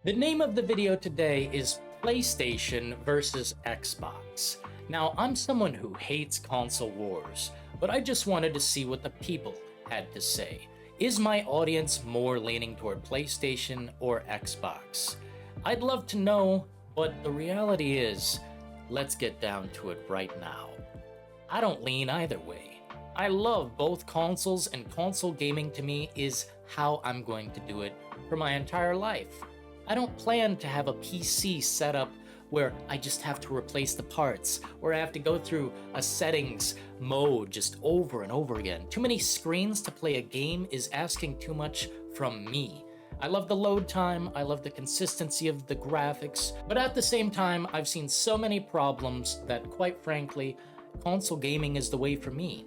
The name of the video today is PlayStation versus Xbox. Now, I'm someone who hates console wars, but I just wanted to see what the people had to say. Is my audience more leaning toward PlayStation or Xbox? I'd love to know, but the reality is, let's get down to it right now. I don't lean either way. I love both consoles, and console gaming to me is how I'm going to do it for my entire life. I don't plan to have a PC setup where I just have to replace the parts, or I have to go through a settings mode just over and over again. Too many screens to play a game is asking too much from me. I love the load time, I love the consistency of the graphics, but at the same time, I've seen so many problems that, quite frankly, console gaming is the way for me.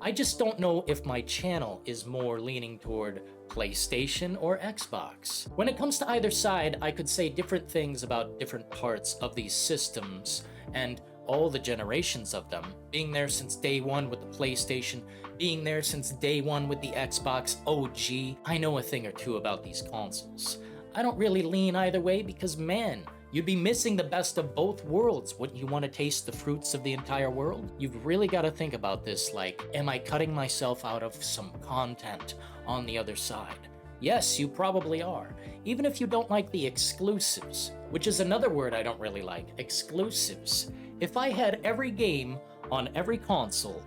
I just don't know if my channel is more leaning toward PlayStation or Xbox. When it comes to either side, I could say different things about different parts of these systems and all the generations of them. Being there since day one with the PlayStation, being there since day one with the Xbox OG, I know a thing or two about these consoles. I don't really lean either way because, man, you'd be missing the best of both worlds. Wouldn't you want to taste the fruits of the entire world? You've really got to think about this like, am I cutting myself out of some content on the other side? Yes, you probably are. Even if you don't like the exclusives, which is another word I don't really like, exclusives. If I had every game on every console,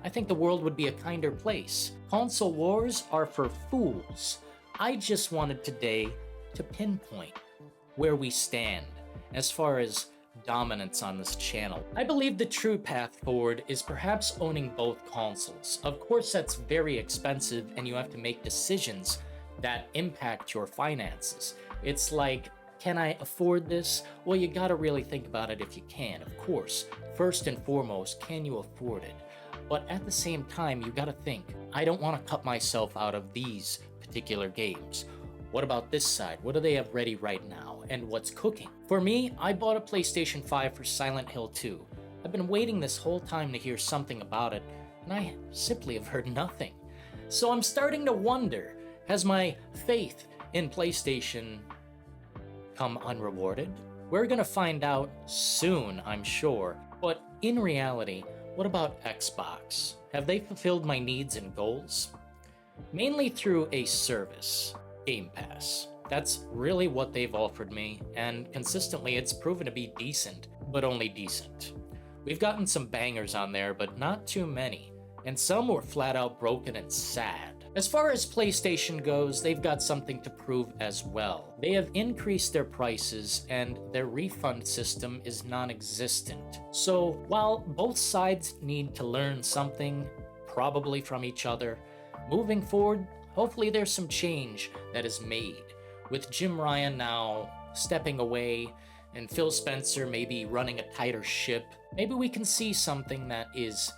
I think the world would be a kinder place. Console wars are for fools. I just wanted today to pinpoint where we stand as far as dominance on this channel. I believe the true path forward is perhaps owning both consoles. Of course, that's very expensive and you have to make decisions that impact your finances. It's like, can I afford this? Well, you gotta really think about it if you can, of course. First and foremost, can you afford it? But at the same time, you gotta think, I don't wanna cut myself out of these particular games. What about this side? What do they have ready right now? And what's cooking? For me, I bought a PlayStation 5 for Silent Hill 2. I've been waiting this whole time to hear something about it, and I simply have heard nothing. So I'm starting to wonder, has my faith in PlayStation come unrewarded? We're gonna find out soon, I'm sure. But in reality, what about Xbox? Have they fulfilled my needs and goals? Mainly through a service. Game Pass. That's really what they've offered me, and consistently it's proven to be decent, but only decent. We've gotten some bangers on there, but not too many, and some were flat out broken and sad. As far as PlayStation goes, they've got something to prove as well. They have increased their prices, and their refund system is non-existent. So while both sides need to learn something, probably from each other, moving forward, hopefully there's some change that is made. With Jim Ryan now stepping away and Phil Spencer maybe running a tighter ship, maybe we can see something that is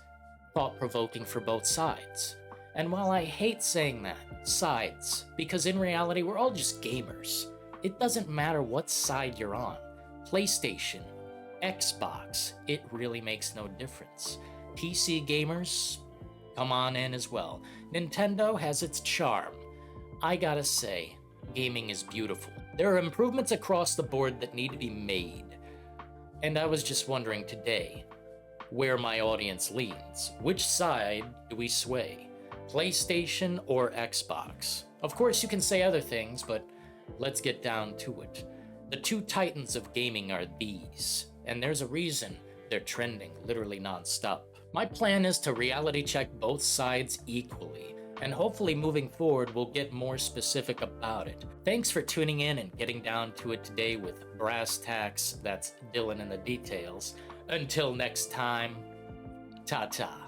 thought-provoking for both sides. And while I hate saying that, sides, because in reality we're all just gamers. It doesn't matter what side you're on. PlayStation, Xbox, it really makes no difference. PC gamers, come on in as well. Nintendo has its charm. I gotta say, gaming is beautiful. There are improvements across the board that need to be made. And I was just wondering today where my audience leans. Which side do we sway? PlayStation or Xbox? Of course you can say other things, but let's get down to it. The two titans of gaming are these, and there's a reason they're trending literally non-stop. My plan is to reality check both sides equally, and hopefully moving forward we'll get more specific about it. Thanks for tuning in and getting down to it today with Brass Tacks, that's Dillon in the details. Until next time, ta-ta.